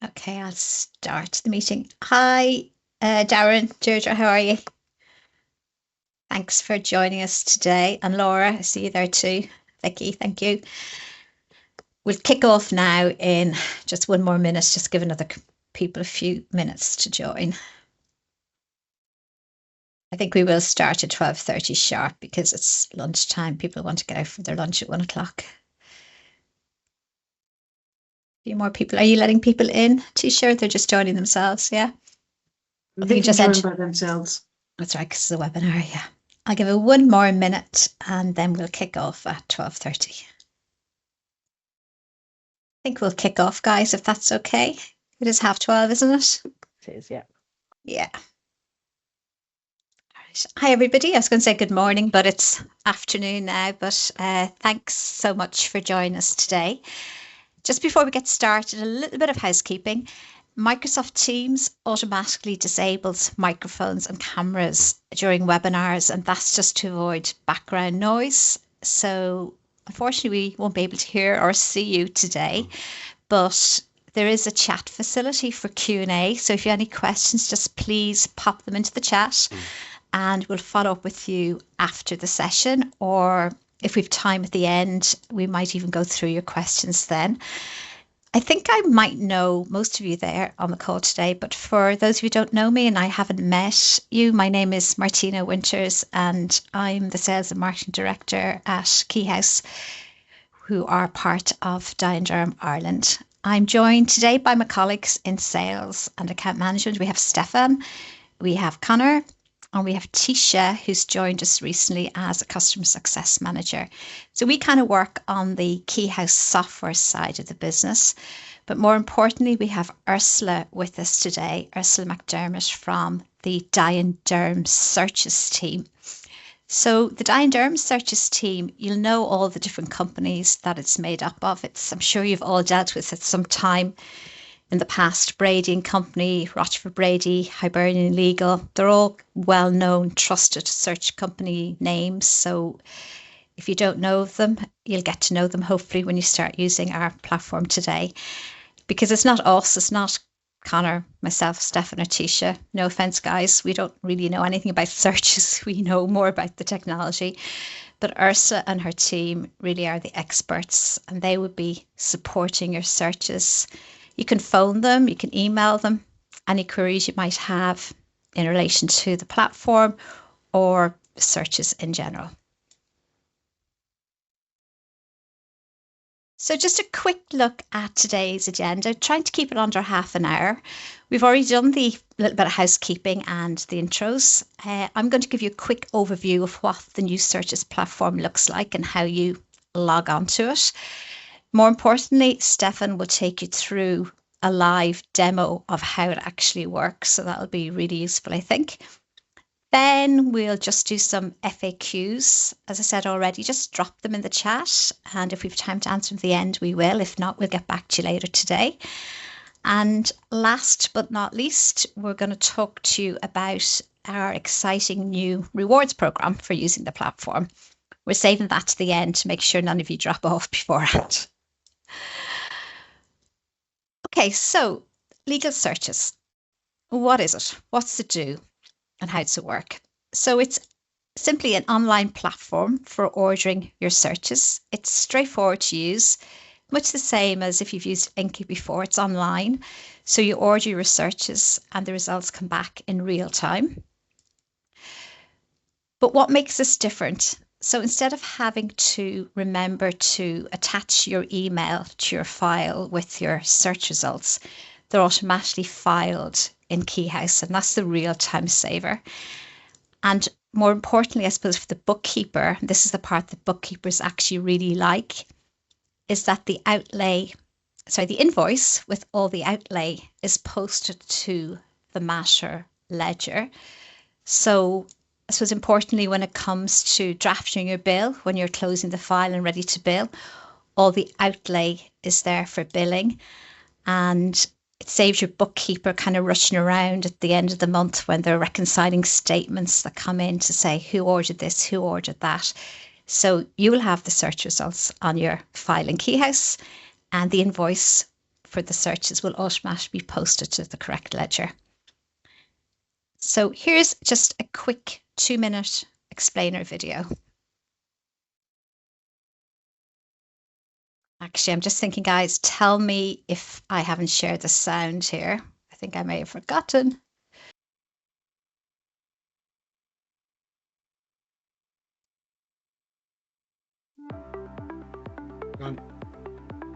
Okay, I'll start the meeting. Hi, Darren, Deirdre, how are you? Thanks for joining us today. And Laura, I see you there too. Vicky, thank you. We'll kick off now in just one more minute, just give another people a few minutes to join. I think we will start at 12:30 sharp because it's lunchtime. People want to get out for their lunch at 1 o'clock. A few more people. Are you letting people in, T-shirt? They're just joining themselves, yeah? They can join by themselves. That's right, because it's a webinar, yeah. I'll give it one more minute and then we'll kick off at 12:30. I think we'll kick off, guys, if that's okay. It is 12:30, isn't it? It is, yeah. Yeah. Hi, everybody. I was going to say good morning, but it's afternoon now. But thanks so much for joining us today. Just before we get started, a little bit of housekeeping. Microsoft Teams automatically disables microphones and cameras during webinars, and that's just to avoid background noise. So unfortunately, we won't be able to hear or see you today, but there is a chat facility for Q&A. So if you have any questions, just please pop them into the chat and we'll follow up with you after the session, or if we've time at the end, we might even go through your questions then. I think I might know most of you there on the call today, but for those of you who don't know me and I haven't met you, my name is Martina Winters and I'm the Sales and Marketing Director at Keyhouse, who are part of Dye & Durham Ireland. I'm joined today by my colleagues in sales and account management. We have Stefan, we have Connor, and we have Tisha, who's joined us recently as a customer success manager. So we kind of work on the Keyhouse software side of the business. But more importantly, we have Ursula with us today, Ursula McDermott from the Dye & Durham Searches team. So the Dye & Durham Searches team, you'll know all the different companies that it's made up of. I'm sure you've all dealt with it some time in the past. Brady and Company, Rochford Brady, Hibernian Legal, they're all well-known, trusted search company names. So if you don't know them, you'll get to know them hopefully when you start using our platform today. Because it's not us, it's not Connor, myself, Stefan or Tisha. No offense, guys, we don't really know anything about searches. We know more about the technology. But Ursula and her team really are the experts and they would be supporting your searches. You can phone them, you can email them, any queries you might have in relation to the platform or searches in general. So just a quick look at today's agenda, trying to keep it under half an hour. We've already done the little bit of housekeeping and the intros. I'm going to give you a quick overview of what the new searches platform looks like and how you log on to it. More importantly, Stefan will take you through a live demo of how it actually works. So that'll be really useful, I think. Then we'll just do some FAQs. As I said already, just drop them in the chat. And if we've time to answer them at the end, we will. If not, we'll get back to you later today. And last but not least, we're going to talk to you about our exciting new rewards program for using the platform. We're saving that to the end to make sure none of you drop off beforehand. Okay, so legal searches. What is it? What's it do? And how does it work? So it's simply an online platform for ordering your searches. It's straightforward to use, much the same as if you've used Enki before. It's online. So you order your searches and the results come back in real time. But what makes this different? So instead of having to remember to attach your email to your file with your search results, they're automatically filed in Keyhouse, and that's the real time saver. And more importantly, I suppose for the bookkeeper, this is the part that bookkeepers actually really like, is that the invoice with all the outlay is posted to the master ledger. So I suppose importantly, when it comes to drafting your bill, when you're closing the file and ready to bill, all the outlay is there for billing. And it saves your bookkeeper kind of rushing around at the end of the month when they're reconciling statements that come in to say who ordered this, who ordered that. So you will have the search results on your file in Keyhouse and the invoice for the searches will automatically be posted to the correct ledger. So here's just a quick 2-minute explainer video. Actually, I'm just thinking, guys, tell me if I haven't shared the sound here. I think I may have forgotten.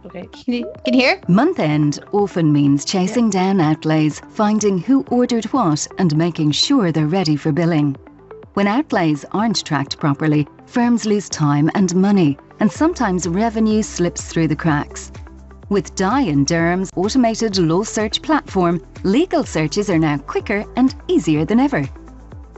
Okay, can you hear? Month end often means chasing down outlays, finding who ordered what and making sure they're ready for billing. When outlays aren't tracked properly, firms lose time and money, and sometimes revenue slips through the cracks. With Dye & Durham's automated law search platform, legal searches are now quicker and easier than ever.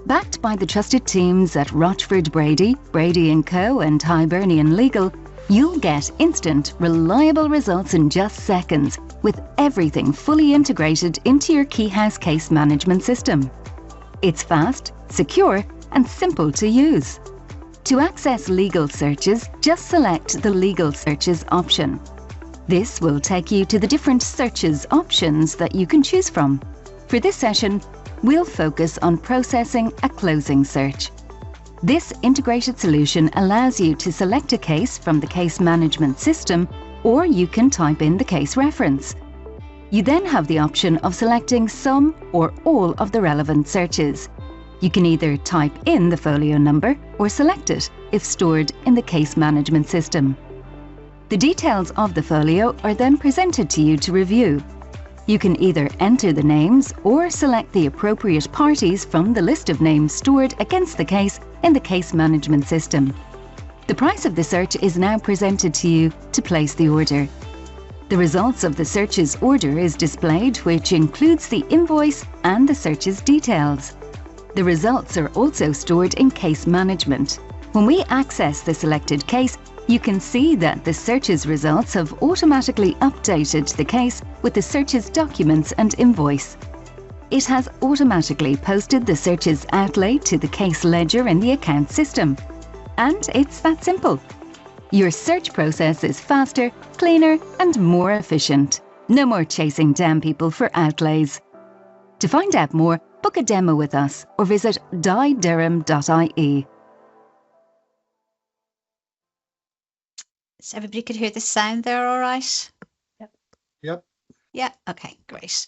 Backed by the trusted teams at Rochford Brady, Brady & Co and Hibernian Legal, you'll get instant, reliable results in just seconds, with everything fully integrated into your Keyhouse case management system. It's fast, secure, and simple to use. To access legal searches, just select the Legal Searches option. This will take you to the different searches options that you can choose from. For this session, we'll focus on processing a closing search. This integrated solution allows you to select a case from the case management system, or you can type in the case reference. You then have the option of selecting some or all of the relevant searches. You can either type in the folio number or select it if stored in the case management system. The details of the folio are then presented to you to review. You can either enter the names or select the appropriate parties from the list of names stored against the case in the case management system. The price of the search is now presented to you to place the order. The results of the search's order is displayed, which includes the invoice and the search's details. The results are also stored in case management. When we access the selected case, you can see that the search's results have automatically updated the case with the search's documents and invoice. It has automatically posted the search's outlay to the case ledger in the account system. And it's that simple. Your search process is faster, cleaner, and more efficient. No more chasing down people for outlays. To find out more, book a demo with us or visit dyedurham.ie. So everybody could hear the sound there all right? Yep. Yeah, okay, great.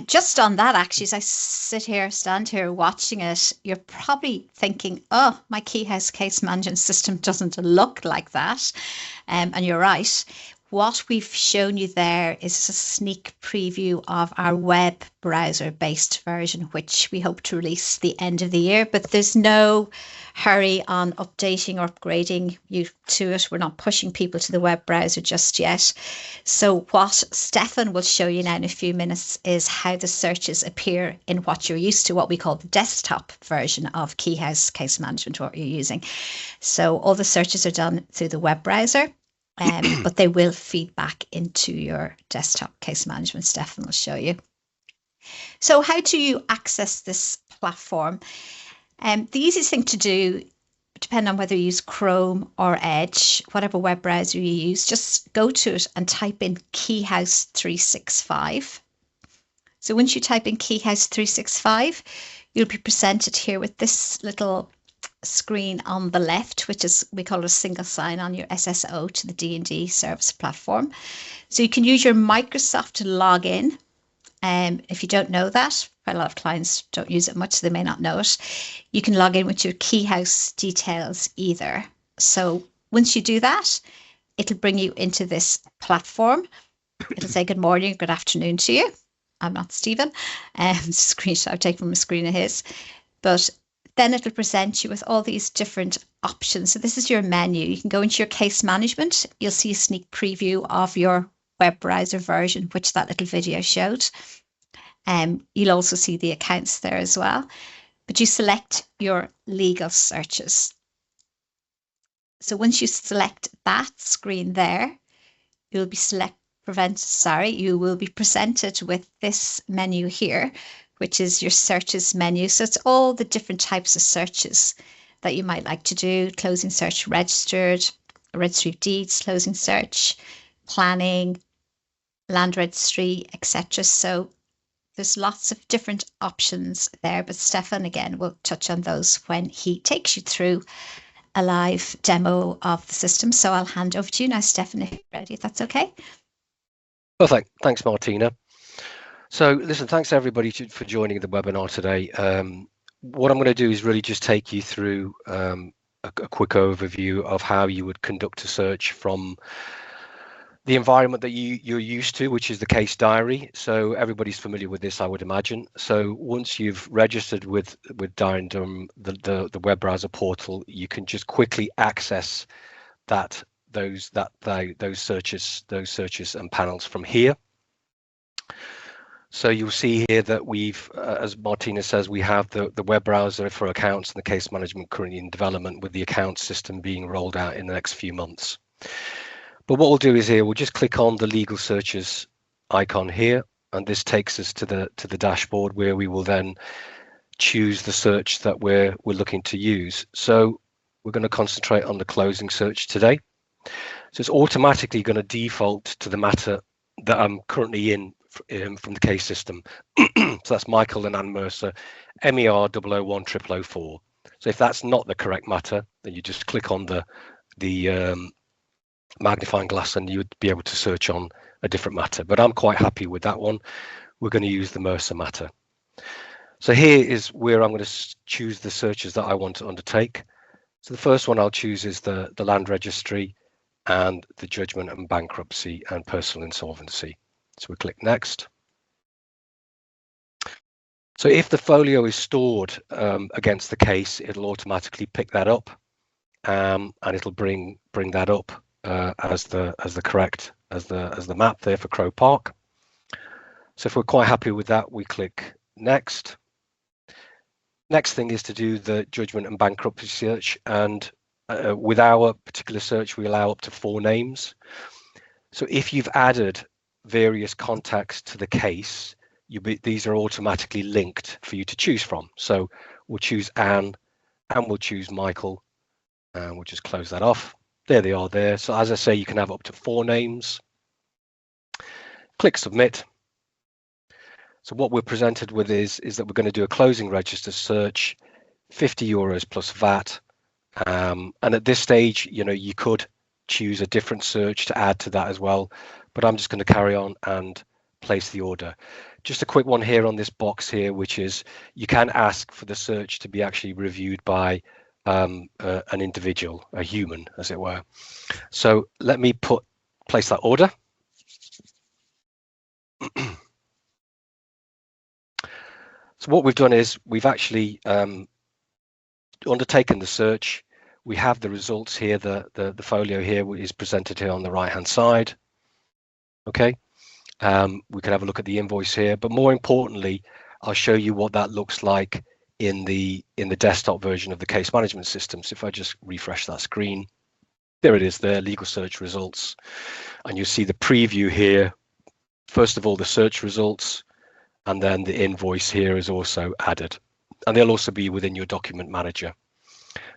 Just on that, actually, as I stand here watching it, you're probably thinking, oh, my Keyhouse case management system doesn't look like that. And you're right. What we've shown you there is a sneak preview of our web browser-based version, which we hope to release the end of the year. But there's no hurry on updating or upgrading you to it. We're not pushing people to the web browser just yet. So what Stefan will show you now in a few minutes is how the searches appear in what you're used to, what we call the desktop version of Keyhouse case management, what you're using. So all the searches are done through the web browser. But they will feed back into your desktop case management. Stefan will show you. So how do you access this platform? The easiest thing to do, depending on whether you use Chrome or Edge, whatever web browser you use, just go to it and type in Keyhouse 365. So once you type in Keyhouse 365, you'll be presented here with this little screen on the left, which is, we call it a single sign on your SSO to the D&D service platform. So you can use your Microsoft to log in. If you don't know that, quite a lot of clients don't use it much, so they may not know it. You can log in with your Keyhouse details either. So once you do that, it'll bring you into this platform. It'll say good morning, good afternoon to you. I'm not Stephen. It's a screenshot I've taken from a screen of his. But then it'll present you with all these different options. So this is your menu. You can go into your case management. You'll see a sneak preview of your web browser version, which that little video showed. You'll also see the accounts there as well. But you select your legal searches. So once you select that screen there, you will be presented with this menu here, which is your searches menu. So it's all the different types of searches that you might like to do. Closing search, registered, registry of deeds, closing search, planning, land registry, etc. So there's lots of different options there, but Stefan again will touch on those when he takes you through a live demo of the system. So I'll hand over to you now, Stefan, if you're ready, if that's okay. Perfect. Thanks, Martina. So listen, thanks everybody for joining the webinar today. What I'm going to do is really just take you through a quick overview of how you would conduct a search from the environment that you're used to, which is the case diary. So everybody's familiar with this, I would imagine. So once you've registered with Dye & Durham, the web browser portal, you can just quickly access those searches and panels from here. So you'll see here that we've, as Martina says, we have the web browser for accounts and the case management currently in development, with the accounts system being rolled out in the next few months. But what we'll do is here, we'll just click on the legal searches icon here, and this takes us to the dashboard, where we will then choose the search that we're looking to use. So we're going to concentrate on the closing search today. So it's automatically going to default to the matter that I'm currently in from the case system. So that's Michael and Anne Mercer, MER 001004. So if that's not the correct matter, then you just click on the magnifying glass and you would be able to search on a different matter. But I'm quite happy with that one. We're going to use the Mercer matter. So here is where I'm going to choose the searches that I want to undertake. So the first one I'll choose is the land registry and the judgment and bankruptcy and personal insolvency. So we click next. So if the folio is stored against the case, it'll automatically pick that up, and it'll bring that up as the map there for Crow Park. So if we're quite happy with that, we click next. Next thing is to do the judgment and bankruptcy search, and with our particular search, we allow up to 4 names. So if you've added various contacts to the case, these are automatically linked for you to choose from. So we'll choose Anne, and we'll choose Michael, and we'll just close that off. There they are there. So as I say, you can have up to 4 names. Click submit. So what we're presented with is that we're going to do a closing register search, €50 plus VAT. And at this stage, you could choose a different search to add to that as well, but I'm just going to carry on and place the order. Just a quick one here on this box here, which is you can ask for the search to be actually reviewed by an individual, a human, as it were. So let me place that order. So what we've done is we've actually undertaken the search. We have the results here. The folio here is presented here on the right hand side. Okay, we can have a look at the invoice here, but more importantly, I'll show you what that looks like in the desktop version of the case management system. So if I just refresh that screen, there it is there, legal search results, and you see the preview here. First of all, the search results, and then the invoice here is also added, and they'll also be within your document manager.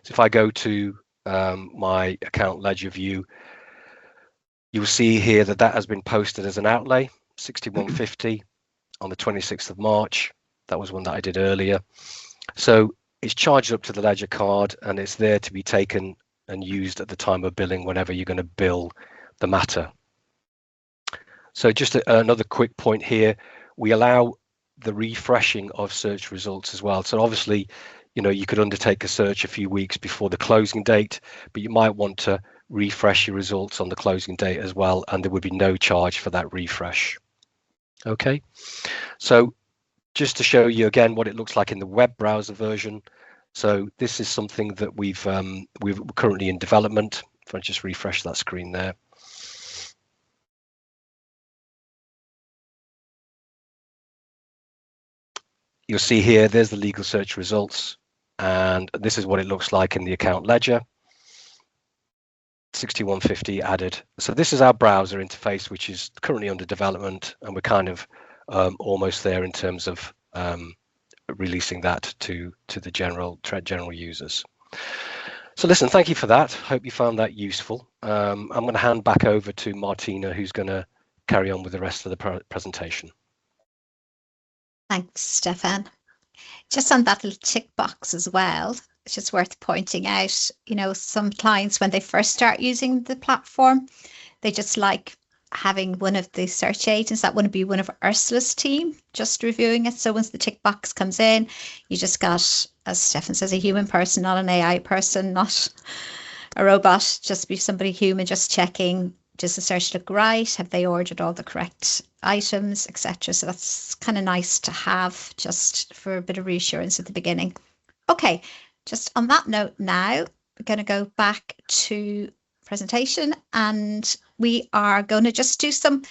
So if I go to my account ledger view, you'll see here that has been posted as an outlay, 6150 on the 26th of March. That was one that I did earlier. So it's charged up to the ledger card, and it's there to be taken and used at the time of billing whenever you're going to bill the matter. So just another quick point here, we allow the refreshing of search results as well. So obviously, you could undertake a search a few weeks before the closing date, but you might want to refresh your results on the closing date as well, and there would be no charge for that refresh. Okay, so just to show you again what it looks like in the web browser version. So this is something that we're currently in development. If I just refresh that screen there. You'll see here, there's the legal search results, and this is what it looks like in the account ledger. 6150 added. So this is our browser interface, which is currently under development, and we're kind of almost there in terms of releasing that to the general users. So listen, thank you for that. Hope you found that useful. I'm going to hand back over to Martina, who's going to carry on with the rest of the presentation. Thanks, Stefan. Just on that little tick box as well, it's just worth pointing out, you know, some clients, when they first start using the platform, they just like having one of the search agents, that wouldn't be one of Ursula's team, just reviewing it. So once the tick box comes in, you just got, as Stefan says, a human person, not an AI person, not a robot, just be somebody human, just checking, does the search look right? Have they ordered all the correct items, etc.? So that's kind of nice to have, just for a bit of reassurance at the beginning. Okay, just on that note now, we're going to go back to presentation, and we are going to just do some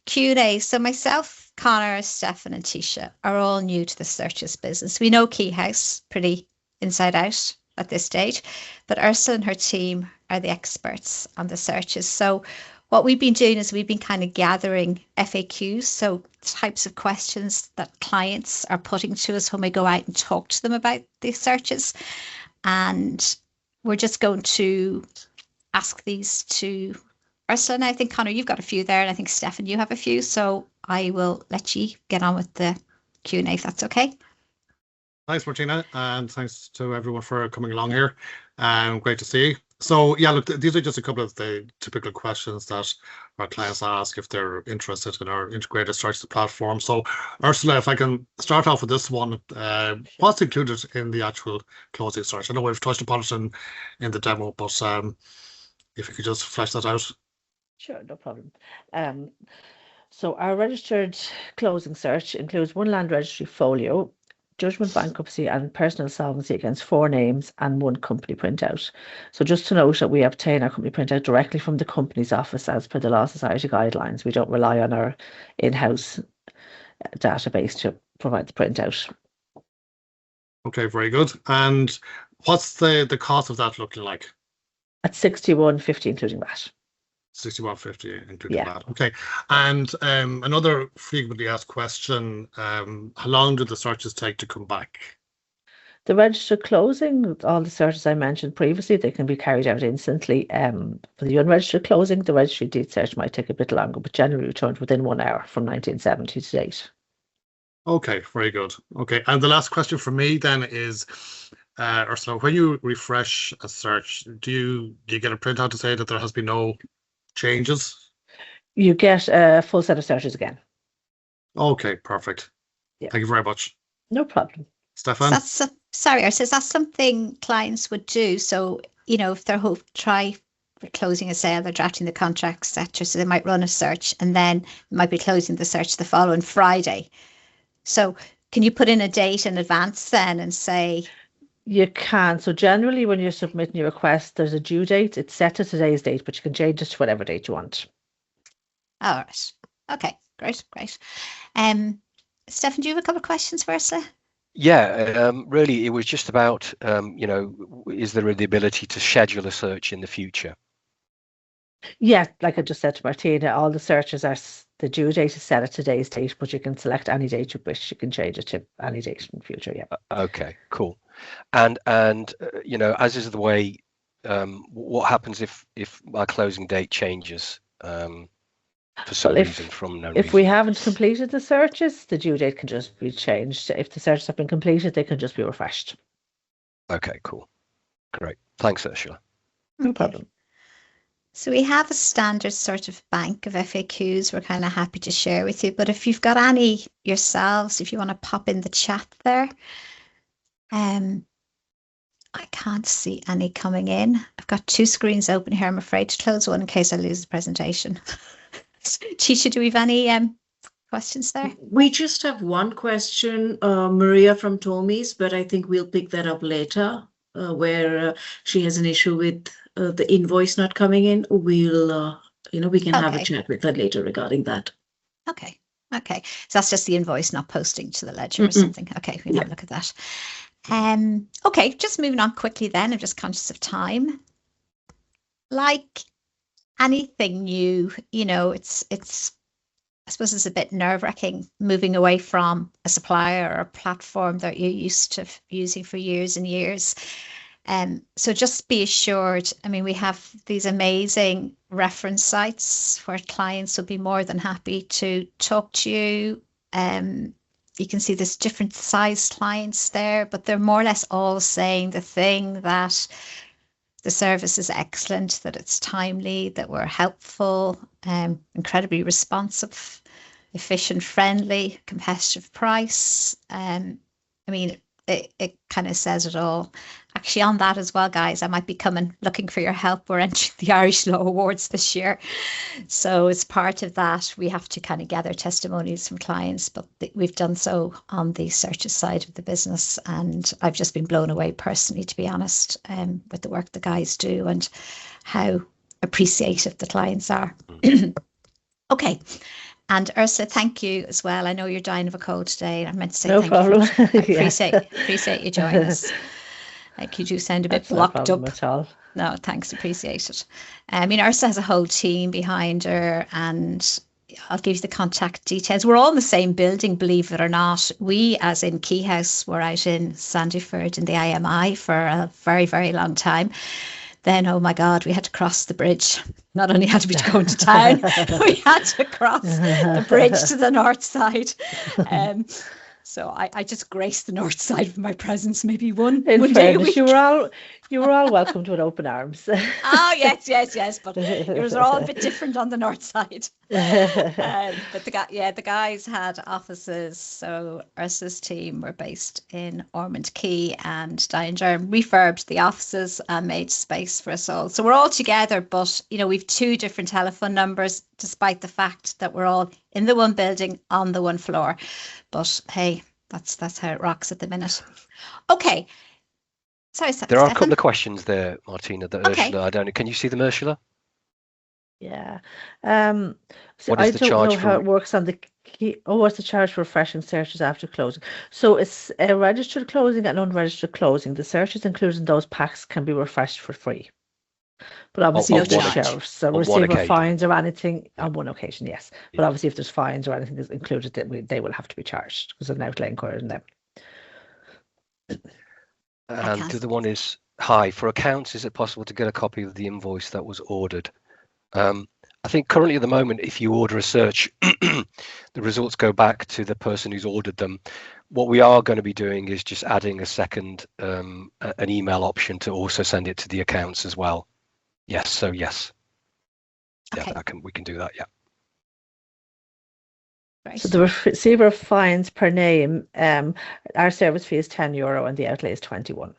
Q&A. So myself, Connor, Stefan and Tisha are all new to the searches business. We know Keyhouse pretty inside out at this stage, but Ursula and her team are the experts on the searches. So what we've been doing is we've been kind of gathering FAQs, so types of questions that clients are putting to us when we go out and talk to them about these searches. And we're just going to ask these to Ursula. And I think, Connor, you've got a few there, and I think, Stefan, you have a few. So I will let you get on with the Q&A, if that's okay. Thanks, Martina, and thanks to everyone for coming along here. Great to see you. So yeah, look, these are just a couple of the typical questions that our clients ask if they're interested in our integrated search platform. So Ursula, if I can start off with this one, what's included in the actual closing search? I know we've touched upon it in the demo, but if you could just flesh that out. Sure, no problem. So our registered closing search includes one land registry folio, judgment bankruptcy and personal solvency against 4 names, and 1 company printout. So just to note that we obtain our company printout directly from the company's office as per the Law Society guidelines. We don't rely on our in-house database to provide the printout. Okay, very good. And what's the cost of that looking like? At 61.50 including that. 61.50 including that. Okay. And another frequently asked question, how long do the searches take to come back? The registered closing, all the searches I mentioned previously, they can be carried out instantly. For the unregistered closing, the registry deed search might take a bit longer, but generally returned within 1 hour from 1970 to date. Okay, very good. Okay, and the last question for me then is, Ursula, when you refresh a search, do you get a printout to say that there has been no changes? You get a full set of searches again. Okay, perfect. Yeah. Thank you very much. No problem. Stefan? Sorry, Ursula, is that something clients would do? So, you know, if they're try closing a sale, they're drafting the contract, etc. So they might run a search and then might be closing the search the following Friday. So can you put in a date in advance then and say? You can. So generally when you're submitting your request, there's a due date. It's set to today's date, but you can change it to whatever date you want. All right. Okay, great. Stefan, do you have a couple of questions for Ursula? Yeah, really, it was just about, you know, is there the ability to schedule a search in the future? Yeah, like I just said to Martina, all the searches are, the due date is set at today's date, but you can select any date you wish. You can change it to any date in the future. Yeah. Okay, cool. And you know, as is the way, what happens if our closing date changes for some reason from no reason? If we haven't completed the searches, the due date can just be changed. If the searches have been completed, they can just be refreshed. Okay, cool. Great. Thanks, Ursula. No problem. So we have a standard sort of bank of FAQs we're kind of happy to share with you. But if you've got any yourselves, if you want to pop in the chat there. I can't see any coming in. I've got 2 screens open here. I'm afraid to close one in case I lose the presentation. Tisha, do we have any questions there? We just have one question, Maria from Tommy's, but I think we'll pick that up later, where she has an issue with the invoice not coming in. We'll, we can have a chat with her later regarding that. Okay. So that's just the invoice not posting to the ledger or something. Okay, we can have a look at that. Okay, just moving on quickly then. I'm just conscious of time. Like anything new, it's I suppose it's a bit nerve-wracking moving away from a supplier or a platform that you're used to using for years and years. So just be assured, I mean, we have these amazing reference sites where clients will be more than happy to talk to you. You can see there's different size clients there, but they're more or less all saying the thing, that the service is excellent, that it's timely, that we're helpful, incredibly responsive, efficient, friendly, competitive price. I mean, it kind of says it all. Actually, on that as well, guys, I might be coming looking for your help. We're entering the Irish Law Awards this year. So as part of that, we have to kind of gather testimonies from clients, but we've done so on the searches side of the business. And I've just been blown away personally, to be honest, with the work the guys do and how appreciative the clients are. Okay. And Ursa, thank you as well. I know you're dying of a cold today. I meant to say No thank problem. you. I Yeah. appreciate you joining us. Like, you do sound a bit That's no blocked problem up. at all. No, thanks, appreciate it. I mean, Ursa has a whole team behind her, and I'll give you the contact details. We're all in the same building, believe it or not. We, as in Key House, were out in Sandyford in the IMI for a very, very long time. Then, oh my God, we had to cross the bridge. Not only had we to go into town, we had to cross the bridge to the north side. So I just graced the north side with my presence, maybe one day a fairness, week. you were all welcomed with open arms. Oh, yes. But yours are all a bit different on the north side. But the guys had offices. So Ursa's team were based in Ormond Quay, and Diane Durham refurbed the offices and made space for us all. So we're all together, but we've two different telephone numbers, despite the fact that we're all in the one building on the one floor. But hey, that's how it rocks at the minute. Okay. Sorry, There are a Stefan. couple of questions there, Martina, that Okay. Ursula, I don't know. Can you see them, Ursula? Yeah. So What is I the don't charge know how for- it works on the key. Oh, what's the charge for refreshing searches after closing? So it's a registered closing and unregistered closing. The searches included in those packs can be refreshed for free. But obviously, no if there's charge. sheriffs or On one receiver occasion. fines or anything, on one occasion, yes. But Yeah. obviously, if there's fines or anything that's included, they will have to be charged because there's an outlay incurred in them. And can't- the other one is, hi, for accounts, is it possible to get a copy of the invoice that was ordered? I think currently at the moment, if you order a search, the results go back to the person who's ordered them. What we are going to be doing is just adding a second, an email option to also send it to the accounts as well. Yes, so yes. Okay. Yeah, we can do that, yeah. Right. So the receiver fines per name, our service fee is €10 and the outlay is 21.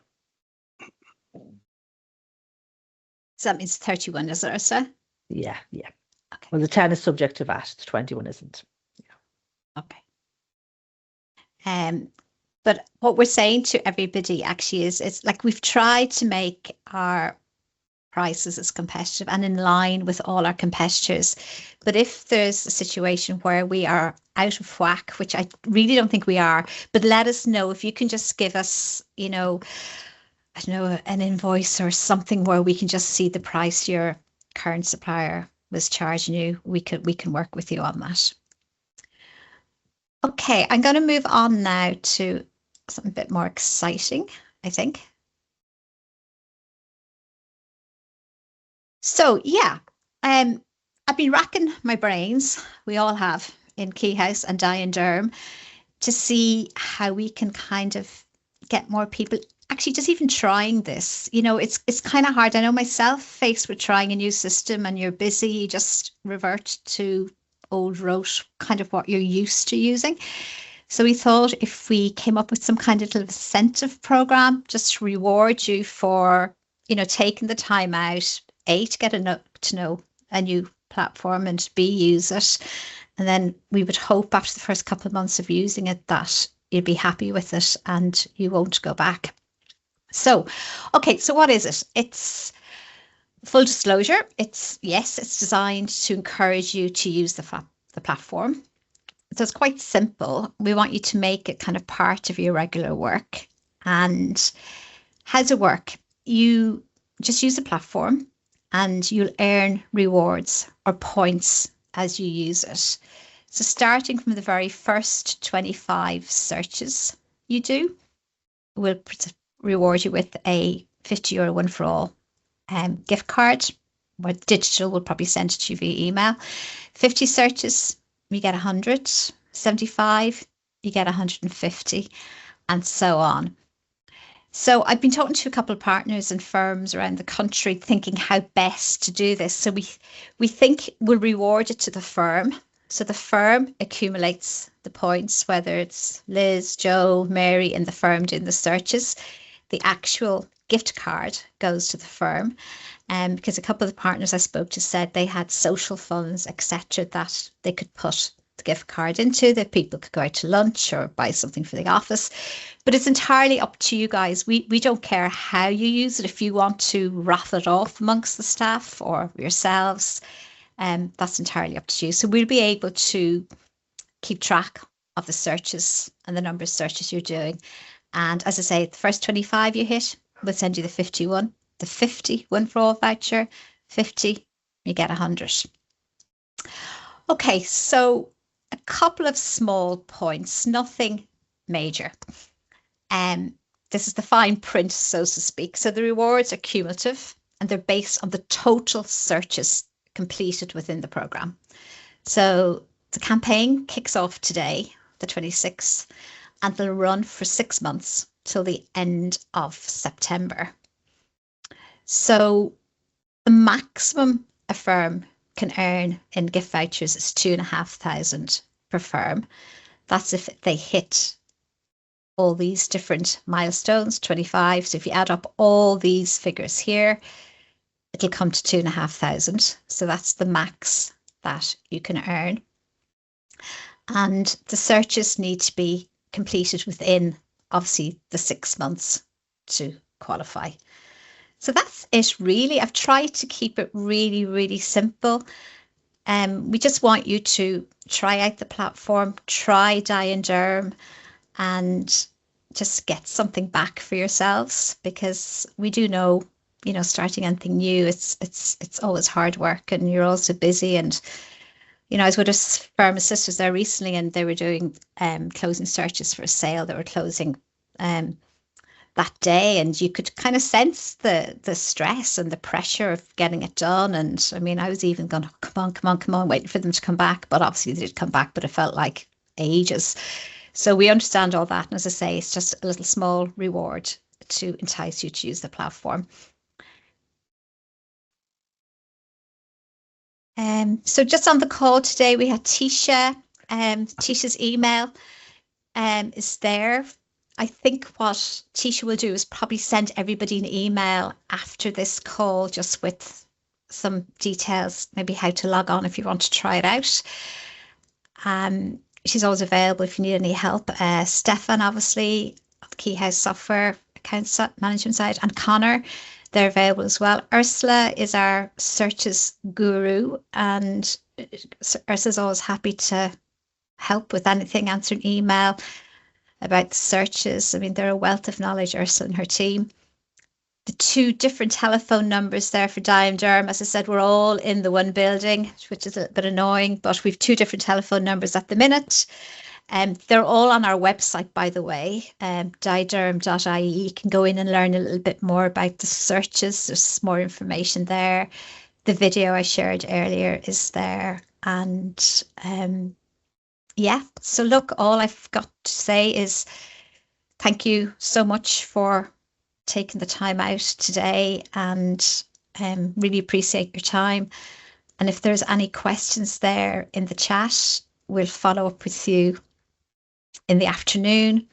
So that means 31, is it, Ursa? Yeah. Okay. Well, the 10 is subject to VAT, the 21 isn't. Okay. But what we're saying to everybody actually is, it's like we've tried to make our prices as competitive and in line with all our competitors. But if there's a situation where we are out of whack, which I really don't think we are, but let us know. If you can just give us, I don't know, an invoice or something where we can just see the price your current supplier was charging you, we can work with you on that. Okay, I'm going to move on now to something a bit more exciting, I think. So yeah, I've been racking my brains, we all have, in Key House and Diane Durham, to see how we can kind of get more people actually just even trying this. It's kind of hard. I know myself, faced with trying a new system and you're busy, you just revert to old rote, kind of what you're used to using. So we thought if we came up with some kind of little incentive program, just to reward you for, taking the time out, A, to get to know a new platform, and B, use it. And then we would hope after the first couple of months of using it that you'd be happy with it and you won't go back. So, okay, so what is it? It's full disclosure. It's designed to encourage you to use the platform. So it's quite simple. We want you to make it kind of part of your regular work. And how does it work? You just use the platform and you'll earn rewards or points as you use it. So starting from the very first 25 searches you do, we'll reward you with a €50 one for all gift card, or digital, will probably send it to you via email. 50 searches, you get 100. 75, you get 150, and so on. So I've been talking to a couple of partners and firms around the country, thinking how best to do this. So we think we'll reward it to the firm. So the firm accumulates the points, whether it's Liz, Joe, Mary in the firm doing the searches. The actual gift card goes to the firm. Because a couple of the partners I spoke to said they had social funds, etc., that they could put the gift card into, that people could go out to lunch or buy something for the office. But it's entirely up to you guys. We don't care how you use it. If you want to raffle it off amongst the staff or yourselves, that's entirely up to you. So we'll be able to keep track of the searches and the number of searches you're doing. And as I say, the first 25 you hit, we'll send you the 51. The 50 one for all voucher, 50, you get 100. Okay, so a couple of small points, nothing major. This is the fine print, so to speak. So the rewards are cumulative and they're based on the total searches completed within the programme. So the campaign kicks off today, the 26th, and they'll run for 6 months till the end of September. So the maximum a firm can earn in gift vouchers is £2,500 per firm. That's if they hit all these different milestones, 25. So if you add up all these figures here, it'll come to £2,500. So that's the max that you can earn. And the searches need to be completed within, obviously, the 6 months to qualify. So that's it, really. I've tried to keep it really, really simple. We just want you to try out the platform, try Dye & Durham, and just get something back for yourselves, because we do know, you know, starting anything new, it's always hard work, and you're also busy. And you know, I was with a firm of sisters there recently, and they were doing closing searches for a sale that were closing that day, and you could kind of sense the stress and the pressure of getting it done. And I mean, I was even going, come on, waiting for them to come back. But obviously they did come back, but it felt like ages. So we understand all that. And as I say, it's just a little small reward to entice you to use the platform. So just on the call today, we had Tisha. Tisha's email is there. I think what Tisha will do is probably send everybody an email after this call, just with some details, maybe how to log on if you want to try it out. She's always available if you need any help. Stefan, obviously, of the Key House Software Accounts Management side, and Connor, they're available as well. Ursula is our searches guru, and Ursula's always happy to help with anything, answer an email about the searches. I mean, they're a wealth of knowledge, Ursula and her team. The 2 different telephone numbers there for Dye & Durham, as I said, we're all in the one building, which is a bit annoying, but we've 2 different telephone numbers at the minute. They're all on our website, by the way, dyedurham.ie. You can go in and learn a little bit more about the searches. There's more information there. The video I shared earlier is there. And yeah, so look, all I've got to say is thank you so much for taking the time out today, and really appreciate your time. And if there's any questions there in the chat, we'll follow up with you in the afternoon.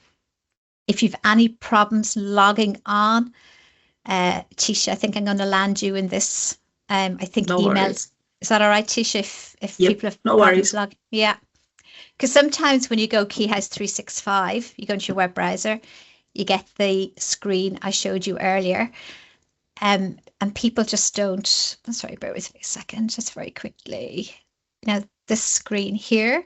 If you've any problems logging on, Tisha, I think I'm going to land you in this. I think No emails. worries. Is that all right, Tisha? If Yep, people have no problems worries. yeah. Because sometimes when you go Keyhouse 365, you go into your web browser, you get the screen I showed you earlier, and people just don't. I'm sorry, bear with me a second, just very quickly. Now, this screen here,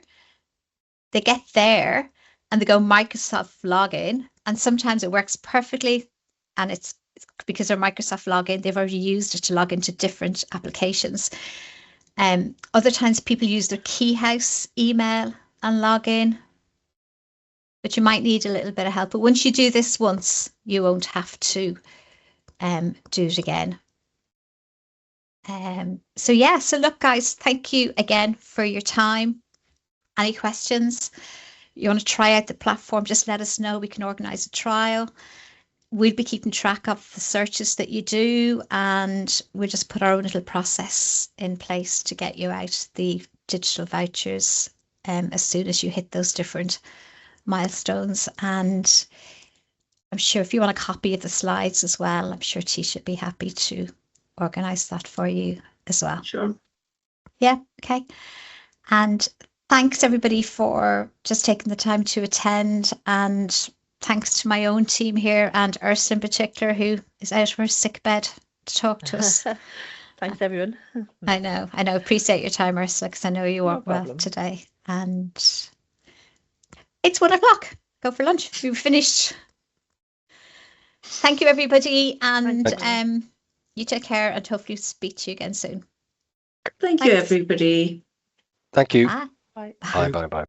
they get there and they go Microsoft login, and sometimes it works perfectly, and it's because they're Microsoft login, they've already used it to log into different applications. Other times people use their Keyhouse email and log in, but you might need a little bit of help. But once you do this once, you won't have to do it again. So look, guys, thank you again for your time. Any questions? You want to try out the platform, just let us know. We can organise a trial. We'll be keeping track of the searches that you do, and we'll just put our own little process in place to get you out the digital vouchers as soon as you hit those different milestones. And I'm sure if you want a copy of the slides as well, I'm sure Tisha would be happy to organise that for you as well. Sure. Yeah, okay. And thanks everybody for just taking the time to attend, and thanks to my own team here and Ursula in particular, who is out of her sick bed to talk to us. Thanks, everyone. I know. Appreciate your time, Ursula, because I know you weren't well problem. today. And it's 1 o'clock. Go for lunch. We've finished. Thank you, everybody. And you take care, and hopefully speak to you again soon. Thank you, Thanks. everybody. Thank you. Bye. Bye. Bye.